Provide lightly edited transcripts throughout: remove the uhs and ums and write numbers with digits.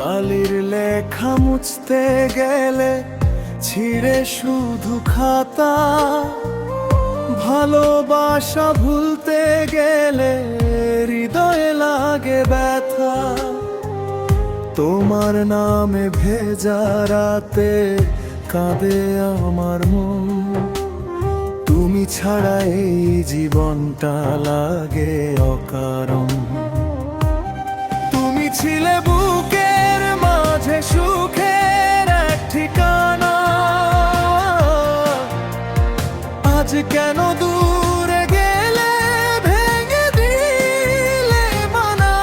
কালির লেখা মুছতে গেলে ছিঁড়ে শুধু খাতা, ভালোবাসা ভুলতে গেলে হৃদয়ে লাগে ব্যথা। তোমার নামে ভেজা রাতে কাঁদে আমার মন, তুমি ছাড়া এই জীবনটা লাগে অকারণ। তুমি ছিলে বুকের মাঝে সুখের এক ঠিকানা, আজ কেন দূরে গেলে ভেঙে দিলে মানা।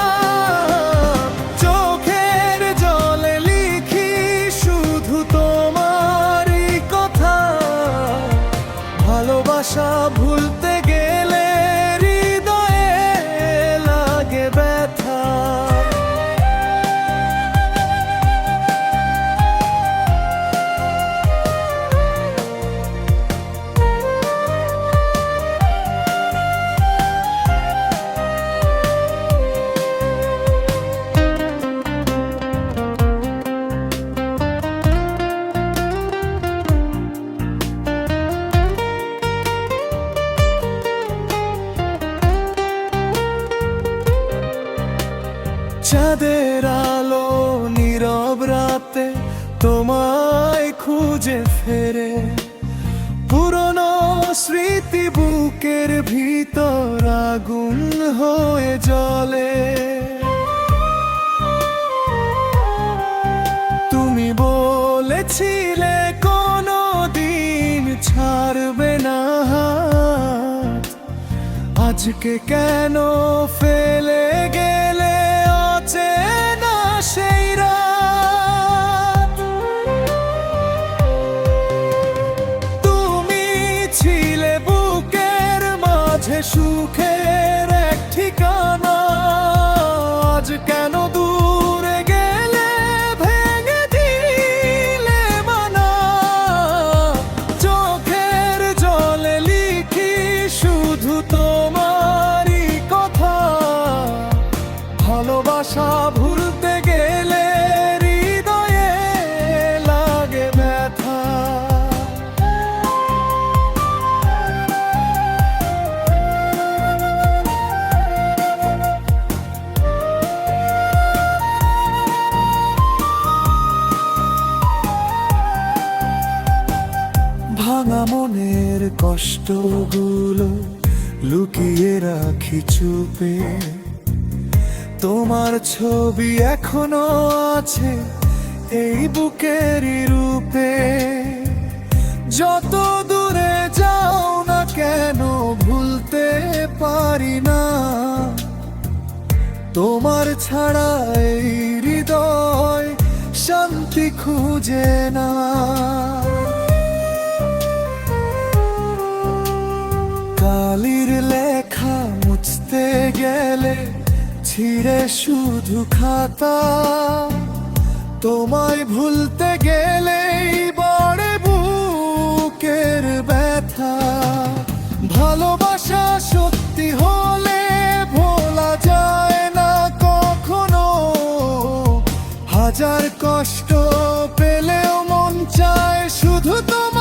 চোখের জলে লিখি শুধু তোমারই কথা, ভালোবাসা ভুলতে গেলে হৃদয়ে লাগে ব্যথা। চাঁদের আলো নীরব রাতে তোমায় খুঁজে ফেরে, পুরনো স্মৃতি বুকের ভিতর আগুন হয়ে জ্বলে। তুমি বলেছিলে কোনো দিন ছাড়বে না হাত, আজকে কেন ফেলে গেলে অচেনা সেই রাত। তুমি ছিলে বুকের মাঝে সুখের এক ঠিকানা, আজ কেন দূরে গেলে ভেঙে দিলে মানা। চোখের জলে লিখি শুধু তোমারই কথা, ভালোবাসা ভুলতে গেলে হৃদয়ে লাগে ব্যথা। ভাঙা মনের কষ্টগুলো লুকিয়ে রাখি চুপে, তোমার ছবি এখনো আছে এই বুকেরই রূপে। যত দূরে যাও না কেন ভুলতে পারি না, তোমার ছাড়া এই হৃদয় শান্তি খুঁজে না। কালির লেখা মুছতে গেলে ছিঁড়ে শুধু খাতা, তোমায় ভুলতে গেলেই বড়ে বুকের ব্যথা। ভালোবাসা সত্যি হলে ভোলা যায় না কখনো, হাজার কষ্ট পেলেও মন চায় শুধু তোমার